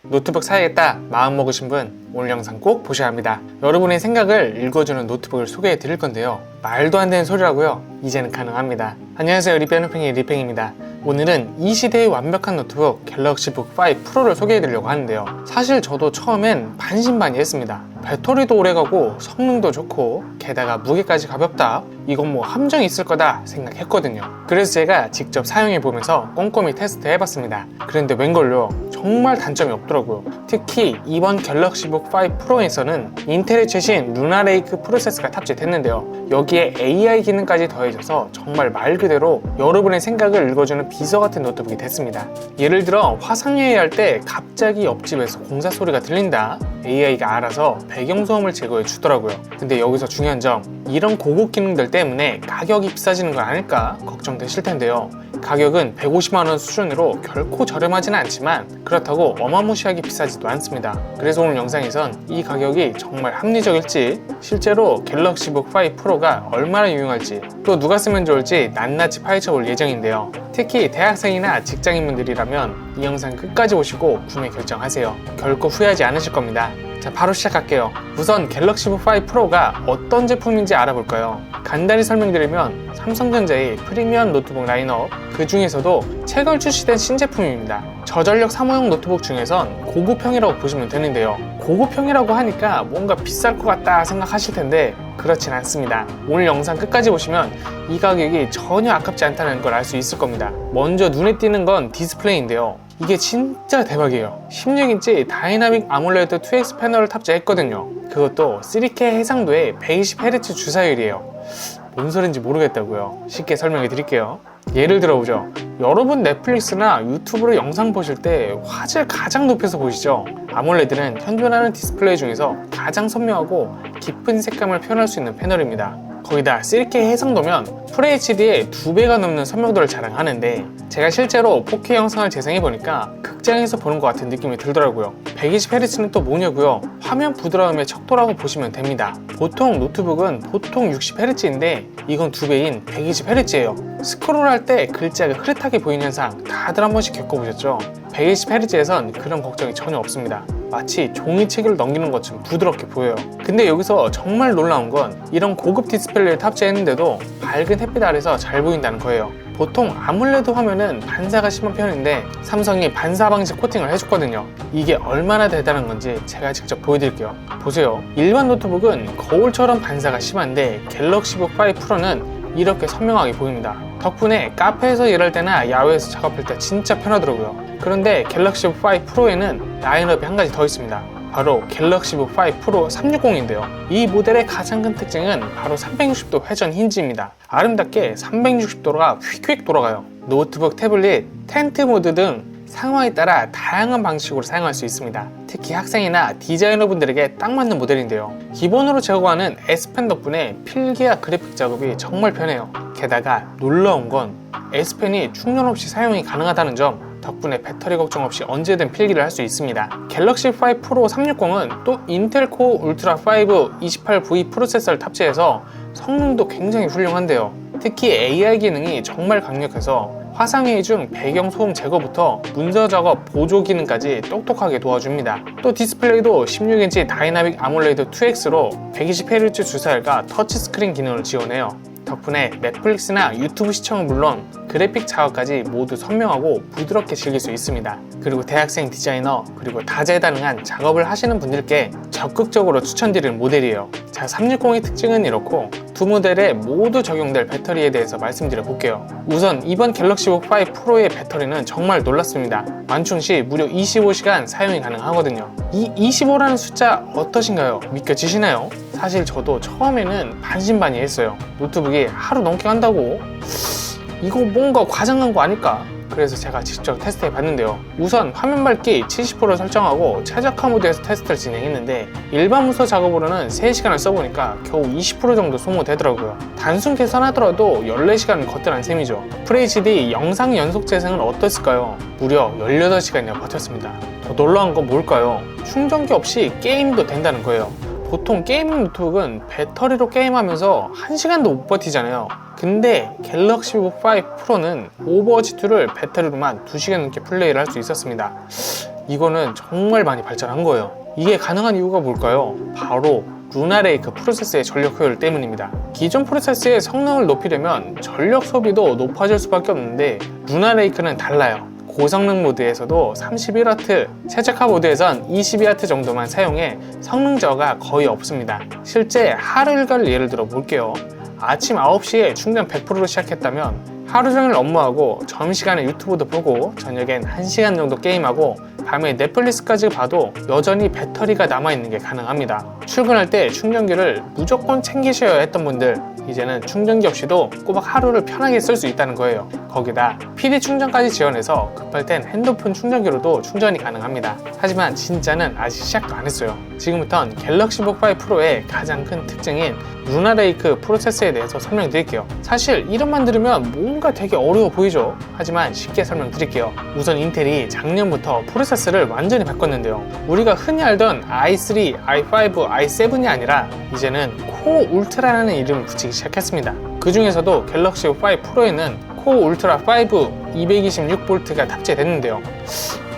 노트북 사야겠다 마음먹으신 분 오늘 영상 꼭 보셔야 합니다. 여러분의 생각을 읽어주는 노트북을 소개해 드릴 건데요, 말도 안 되는 소리라고요? 이제는 가능합니다. 안녕하세요, 리페노팽이 리팽입니다. 오늘은 이 시대의 완벽한 노트북 갤럭시북 5 프로를 소개해 드리려고 하는데요, 사실 저도 처음엔 반신반의했습니다. 배터리도 오래가고 성능도 좋고 게다가 무게까지 가볍다, 이건 뭐 함정이 있을 거다 생각했거든요. 그래서 제가 직접 사용해 보면서 꼼꼼히 테스트 해봤습니다. 그런데 웬걸요, 정말 단점이 없더라고요. 특히 이번 갤럭시북 5 프로에서는 인텔의 최신 루나 레이크 프로세서가 탑재됐는데요, 여기에 AI 기능까지 더해져서 정말 말 그대로 여러분의 생각을 읽어주는 비서 같은 노트북이 됐습니다. 예를 들어 화상회의할 때 갑자기 옆집에서 공사 소리가 들린다, AI가 알아서 배경소음을 제거해 주더라고요. 근데 여기서 중요한 점, 이런 고급 기능들 때문에 가격이 비싸지는 건 아닐까 걱정되실 텐데요, 가격은 150만원 수준으로 결코 저렴하지는 않지만 그렇다고 어마무시하게 비싸지도 않습니다. 그래서 오늘 영상에선 이 가격이 정말 합리적일지, 실제로 갤럭시북 5 프로가 얼마나 유용할지, 또 누가 쓰면 좋을지 낱낱이 파헤쳐 볼 예정인데요, 특히 대학생이나 직장인분들이라면 이 영상 끝까지 보시고 구매 결정하세요. 결코 후회하지 않으실 겁니다. 자, 바로 시작할게요. 우선 갤럭시북 5 프로가 어떤 제품인지 알아볼까요? 간단히 설명드리면 삼성전자의 프리미엄 노트북 라인업, 그 중에서도 최근 출시된 신제품입니다. 저전력 사무용 노트북 중에선 고급형이라고 보시면 되는데요, 고급형이라고 하니까 뭔가 비쌀 것 같다 생각하실 텐데 그렇진 않습니다. 오늘 영상 끝까지 보시면 이 가격이 전혀 아깝지 않다는 걸 알 수 있을 겁니다. 먼저 눈에 띄는 건 디스플레이인데요, 이게 진짜 대박이에요. 16인치 다이나믹 아몰레드 2X 패널을 탑재했거든요. 그것도 3K 해상도의 120Hz 주사율이에요. 뭔 소린지 모르겠다고요. 쉽게 설명해 드릴게요. 예를 들어보죠. 여러분 넷플릭스나 유튜브로 영상 보실 때 화질 가장 높여서 보시죠. 아몰레드는 현존하는 디스플레이 중에서 가장 선명하고 깊은 색감을 표현할 수 있는 패널입니다. 거기다 4K 해상도면 FHD의 2배가 넘는 선명도를 자랑하는데, 제가 실제로 4K 영상을 재생해보니까 극장에서 보는 것 같은 느낌이 들더라고요. 120Hz는 또 뭐냐고요? 화면 부드러움의 척도라고 보시면 됩니다. 보통 노트북은 보통 60Hz인데 이건 2배인 120Hz예요. 스크롤할 때 글자가 흐릿하게 보이는 현상 다들 한 번씩 겪어보셨죠? 120Hz에선 그런 걱정이 전혀 없습니다. 마치 종이책을 넘기는 것처럼 부드럽게 보여요. 근데 여기서 정말 놀라운 건 이런 고급 디스플레이를 탑재했는데도 밝은 햇빛 아래서 잘 보인다는 거예요. 보통 아몰레드 화면은 반사가 심한 편인데 삼성이 반사 방지 코팅을 해줬거든요. 이게 얼마나 대단한 건지 제가 직접 보여드릴게요. 보세요. 일반 노트북은 거울처럼 반사가 심한데 갤럭시북 5 프로는 이렇게 선명하게 보입니다. 덕분에 카페에서 일할 때나 야외에서 작업할 때 진짜 편하더라고요. 그런데 갤럭시북 5 프로에는 라인업이 한 가지 더 있습니다. 바로 갤럭시북 5 프로 360인데요. 이 모델의 가장 큰 특징은 바로 360도 회전 힌지입니다. 아름답게 360도가 휙휙 돌아가요. 노트북, 태블릿, 텐트 모드 등 상황에 따라 다양한 방식으로 사용할 수 있습니다. 특히 학생이나 디자이너분들에게 딱 맞는 모델인데요, 기본으로 제공하는 S펜 덕분에 필기와 그래픽 작업이 정말 편해요. 게다가 놀라운 건 S펜이 충전 없이 사용이 가능하다는 점 덕분에 배터리 걱정 없이 언제든 필기를 할 수 있습니다. 갤럭시 5 프로 360은 또 인텔 코어 울트라 5 28V 프로세서를 탑재해서 성능도 굉장히 훌륭한데요, 특히 AI 기능이 정말 강력해서 화상회의 중 배경 소음 제거부터 문서 작업 보조 기능까지 똑똑하게 도와줍니다. 또 디스플레이도 16인치 다이나믹 아몰레드 2X로 120Hz 주사율과 터치스크린 기능을 지원해요. 덕분에 넷플릭스나 유튜브 시청은 물론 그래픽 작업까지 모두 선명하고 부드럽게 즐길 수 있습니다. 그리고 대학생 디자이너, 그리고 다재다능한 작업을 하시는 분들께 적극적으로 추천드리는 모델이에요. 자, 360의 특징은 이렇고 두 모델에 모두 적용될 배터리에 대해서 말씀드려 볼게요. 우선 이번 갤럭시북 5 프로의 배터리는 정말 놀랐습니다. 완충 시 무려 25시간 사용이 가능하거든요. 이 25라는 숫자 어떠신가요? 믿겨지시나요? 사실 저도 처음에는 반신반의했어요. 노트북이 하루 넘게 간다고? 이거 뭔가 과장한 거 아닐까? 그래서 제가 직접 테스트해 봤는데요, 우선 화면 밝기 70% 설정하고 최적화 모드에서 테스트를 진행했는데 일반 문서 작업으로는 3시간을 써보니까 겨우 20% 정도 소모되더라고요. 단순 계산하더라도 14시간은 거뜬한 셈이죠. FHD 영상 연속 재생은 어땠을까요? 무려 18시간이나 버텼습니다. 더 놀라운 건 뭘까요? 충전기 없이 게임도 된다는 거예요. 보통 게이밍 노트북은 배터리로 게임하면서 1시간도 못 버티잖아요. 근데 갤럭시북 5 프로는 오버워치 2를 배터리로만 2시간 넘게 플레이를 할 수 있었습니다. 이거는 정말 많이 발전한 거예요. 이게 가능한 이유가 뭘까요? 바로 루나레이크 프로세스의 전력 효율 때문입니다. 기존 프로세스의 성능을 높이려면 전력 소비도 높아질 수밖에 없는데 루나레이크는 달라요. 고성능 모드에서도 31W, 최적화 모드에선 22W 정도만 사용해 성능 저하가 거의 없습니다. 실제 하루 일과를 예를 들어 볼게요. 아침 9시에 충전 100%로 시작했다면 하루 종일 업무하고 점심시간에 유튜브도 보고 저녁엔 1시간 정도 게임하고 밤에 넷플릭스까지 봐도 여전히 배터리가 남아있는 게 가능합니다. 출근할 때 충전기를 무조건 챙기셔야 했던 분들, 이제는 충전기 없이도 꼬박 하루를 편하게 쓸 수 있다는 거예요. 거기다 PD 충전까지 지원해서 급할 땐 핸드폰 충전기로도 충전이 가능합니다. 하지만 진짜는 아직 시작도 안 했어요. 지금부턴 갤럭시 북 5 프로의 가장 큰 특징인 루나레이크 프로세스에 대해서 설명드릴게요. 사실 이름만 들으면 뭔가 되게 어려워 보이죠? 하지만 쉽게 설명드릴게요. 우선 인텔이 작년부터 프로세스를 완전히 바꿨는데요. 우리가 흔히 알던 i3, i5, i7이 아니라 이제는 코어 울트라라는 이름을 붙이기 시작했습니다. 그 중에서도 갤럭시 5 프로에는 코어 울트라 5 226V가 탑재됐는데요.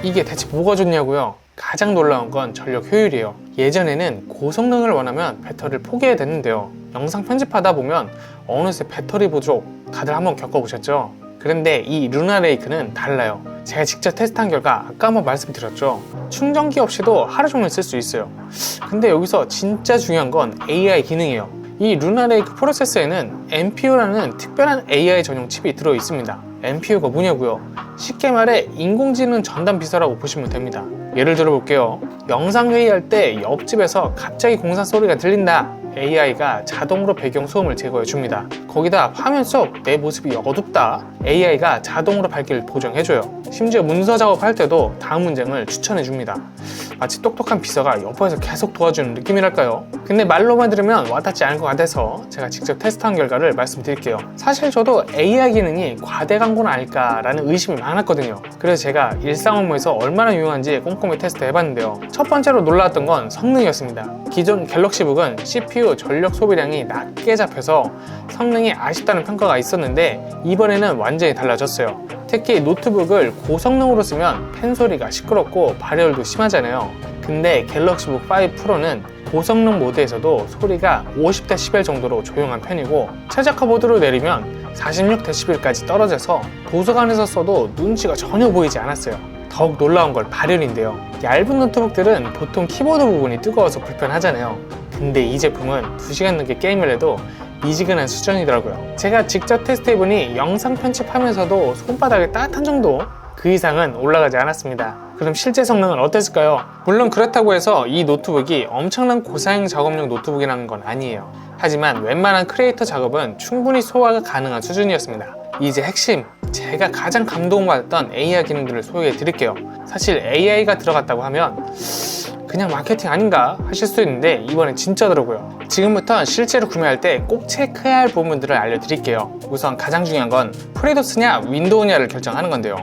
이게 대체 뭐가 좋냐고요? 가장 놀라운 건 전력 효율이에요. 예전에는 고성능을 원하면 배터리를 포기해야 됐는데요. 영상 편집하다 보면 어느새 배터리 부족 다들 한번 겪어보셨죠? 그런데 이 루나레이크는 달라요. 제가 직접 테스트한 결과 아까 한번 말씀드렸죠. 충전기 없이도 하루 종일 쓸 수 있어요. 근데 여기서 진짜 중요한 건 AI 기능이에요. 이 루나레이크 프로세서에는 NPU라는 특별한 AI 전용 칩이 들어 있습니다. NPU가 뭐냐고요? 쉽게 말해 인공지능 전담 비서라고 보시면 됩니다. 예를 들어 볼게요. 영상 회의할 때 옆집에서 갑자기 공사 소리가 들린다. AI가 자동으로 배경 소음을 제거해 줍니다. 거기다 화면 속 내 모습이 어둡다. AI가 자동으로 밝기를 보정해줘요. 심지어 문서 작업할 때도 다음 문장을 추천해 줍니다. 마치 똑똑한 비서가 옆에서 계속 도와주는 느낌이랄까요? 근데 말로만 들으면 와닿지 않을 것 같아서 제가 직접 테스트한 결과를 말씀드릴게요. 사실 저도 AI 기능이 과대 광고는 아닐까라는 의심이 많았거든요. 그래서 제가 일상 업무에서 얼마나 유용한지 꼼꼼히 테스트 해봤는데요. 첫 번째로 놀라웠던 건 성능이었습니다. 기존 갤럭시 북은 CPU 전력 소비량이 낮게 잡혀서 성능이 아쉽다는 평가가 있었는데 이번에는 완전히 달라졌어요. 특히 노트북을 고성능으로 쓰면 펜 소리가 시끄럽고 발열도 심하잖아요. 근데 갤럭시 북 5 프로는 고성능 모드에서도 소리가 50dB 정도로 조용한 편이고 최적화 모드로 내리면 46dB까지 떨어져서 도서관에서 써도 눈치가 전혀 보이지 않았어요. 더욱 놀라운 걸 발열인데요. 얇은 노트북들은 보통 키보드 부분이 뜨거워서 불편하잖아요. 근데 이 제품은 2시간 넘게 게임을 해도 미지근한 수준이더라고요. 제가 직접 테스트해보니 영상 편집하면서도 손바닥이 따뜻한 정도? 그 이상은 올라가지 않았습니다. 그럼 실제 성능은 어땠을까요? 물론 그렇다고 해서 이 노트북이 엄청난 고사양 작업용 노트북이라는 건 아니에요. 하지만 웬만한 크리에이터 작업은 충분히 소화가 가능한 수준이었습니다. 이제 핵심, 제가 가장 감동받았던 AI 기능들을 소개해 드릴게요. 사실 AI가 들어갔다고 하면 그냥 마케팅 아닌가 하실 수도 있는데 이번엔 진짜더라고요. 지금부터 실제로 구매할 때 꼭 체크해야 할 부분들을 알려드릴게요. 우선 가장 중요한 건 프리도스냐 윈도우냐를 결정하는 건데요.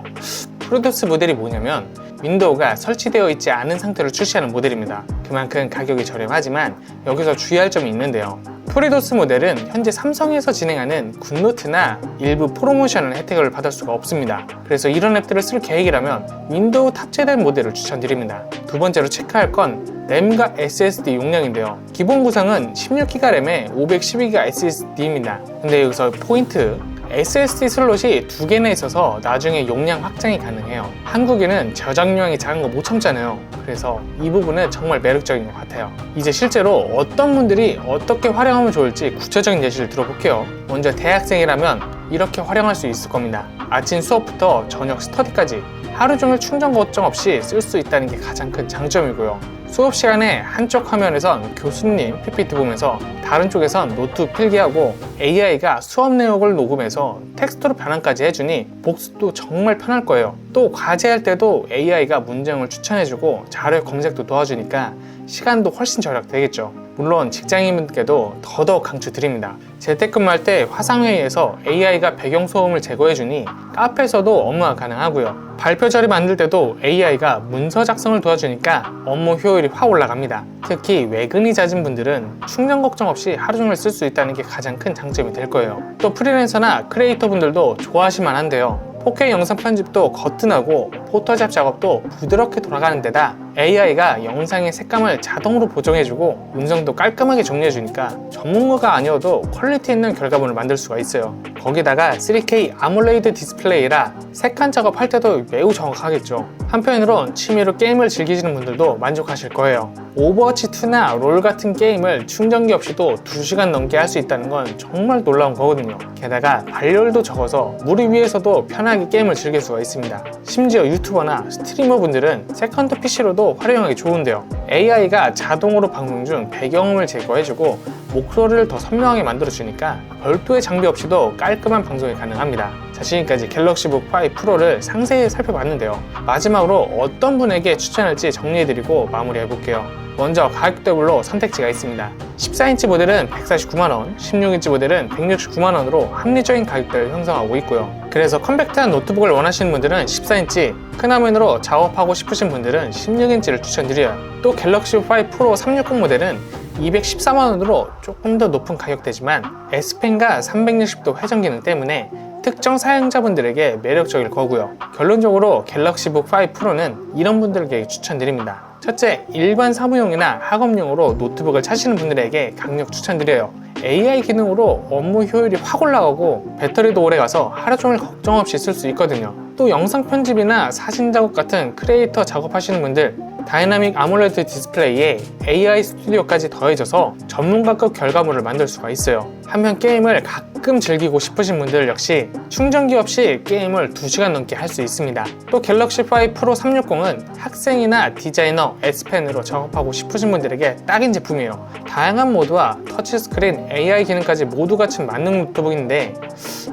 프리도스 모델이 뭐냐면 윈도우가 설치되어 있지 않은 상태로 출시하는 모델입니다. 그만큼 가격이 저렴하지만 여기서 주의할 점이 있는데요. 프리도스 모델은 현재 삼성에서 진행하는 굿노트나 일부 프로모션을 혜택을 받을 수가 없습니다. 그래서 이런 앱들을 쓸 계획이라면 윈도우 탑재된 모델을 추천드립니다. 두 번째로 체크할 건 램과 SSD 용량인데요. 기본 구성은 16GB 램에 512GB SSD입니다. 근데 여기서 포인트, SSD 슬롯이 2개나 있어서 나중에 용량 확장이 가능해요. 한국인은 저장량이 작은 거 못 참잖아요. 그래서 이 부분은 정말 매력적인 것 같아요. 이제 실제로 어떤 분들이 어떻게 활용하면 좋을지 구체적인 예시를 들어볼게요. 먼저 대학생이라면 이렇게 활용할 수 있을 겁니다. 아침 수업부터 저녁 스터디까지 하루 종일 충전 걱정 없이 쓸 수 있다는 게 가장 큰 장점이고요. 수업 시간에 한쪽 화면에선 교수님 PPT 보면서 다른 쪽에선 노트 필기하고 AI가 수업 내용을 녹음해서 텍스트로 변환까지 해주니 복습도 정말 편할 거예요. 또 과제할 때도 AI가 문제형을 추천해주고 자료 검색도 도와주니까 시간도 훨씬 절약되겠죠. 물론 직장인분께도 더더욱 강추드립니다. 재택근무할 때 화상회의에서 AI가 배경소음을 제거해주니 카페에서도 업무가 가능하고요. 발표 자료 만들 때도 AI가 문서 작성을 도와주니까 업무 효율이 확 올라갑니다. 특히 외근이 잦은 분들은 충전 걱정 없이 하루 종일 쓸 수 있다는 게 가장 큰 장점이 될 거예요. 또 프리랜서나 크리에이터 분들도 좋아하실 만한데요. 4K 영상 편집도 거뜬하고 포토샵 작업도 부드럽게 돌아가는 데다 AI가 영상의 색감을 자동으로 보정해주고 음성도 깔끔하게 정리해주니까 전문가가 아니어도 퀄리티 있는 결과물을 만들 수가 있어요. 거기다가 3K 아몰레이드 디스플레이라 색감 작업할 때도 매우 정확하겠죠. 한편으론 취미로 게임을 즐기시는 분들도 만족하실 거예요. 오버워치2나 롤 같은 게임을 충전기 없이도 2시간 넘게 할 수 있다는 건 정말 놀라운 거거든요. 게다가 발열도 적어서 무리 위에서도 편하게 게임을 즐길 수가 있습니다. 심지어 유튜버나 스트리머 분들은 세컨드 PC로도 활용하기 좋은데요. AI가 자동으로 방송 중 배경음을 제거해주고 목소리를 더 선명하게 만들어주니까 별도의 장비 없이도 깔끔한 방송이 가능합니다. 자, 지금까지 갤럭시북 5 프로를 상세히 살펴봤는데요. 마지막으로 어떤 분에게 추천할지 정리해드리고 마무리해볼게요. 먼저 가격대별로 선택지가 있습니다. 14인치 모델은 149만원, 16인치 모델은 169만원으로 합리적인 가격대를 형성하고 있고요. 그래서 컴팩트한 노트북을 원하시는 분들은 14인치, 큰 화면으로 작업하고 싶으신 분들은 16인치를 추천드려요. 또 갤럭시 5 프로 360 모델은 214만원으로 조금 더 높은 가격대지만 S펜과 360도 회전 기능 때문에 특정 사용자분들에게 매력적일 거고요. 결론적으로 갤럭시북 5 프로는 이런 분들에게 추천드립니다. 첫째, 일반 사무용이나 학업용으로 노트북을 찾으시는 분들에게 강력 추천드려요. AI 기능으로 업무 효율이 확 올라가고 배터리도 오래가서 하루 종일 걱정 없이 쓸 수 있거든요. 또 영상 편집이나 사진 작업 같은 크리에이터 작업하시는 분들, 다이나믹 아몰레드 디스플레이에 AI 스튜디오까지 더해져서 전문가급 결과물을 만들 수가 있어요. 한편 게임을 가끔 즐기고 싶으신 분들 역시 충전기 없이 게임을 2시간 넘게 할 수 있습니다. 또 갤럭시 5 프로 360은 학생이나 디자이너, S펜으로 작업하고 싶으신 분들에게 딱인 제품이에요. 다양한 모드와 터치스크린, AI 기능까지 모두 갖춘 만능 노트북인데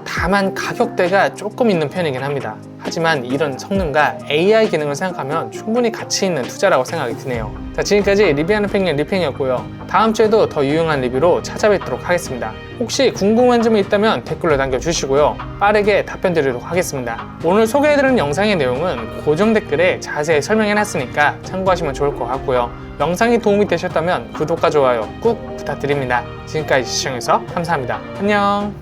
다만 가격대가 조금 있는 편이긴 합니다. 하지만 이런 성능과 AI 기능을 생각하면 충분히 가치 있는 투자라고 생각이 드네요. 자, 지금까지 리뷰하는 펭귄 리팽이었고요. 다음 주에도 더 유용한 리뷰로 찾아뵙도록 하겠습니다. 혹시 궁금한 점이 있다면 댓글로 남겨주시고요. 빠르게 답변 드리도록 하겠습니다. 오늘 소개해드리는 영상의 내용은 고정 댓글에 자세히 설명해놨으니까 참고하시면 좋을 것 같고요. 영상이 도움이 되셨다면 구독과 좋아요 꾹 부탁드립니다. 지금까지 시청해주셔서 감사합니다. 안녕.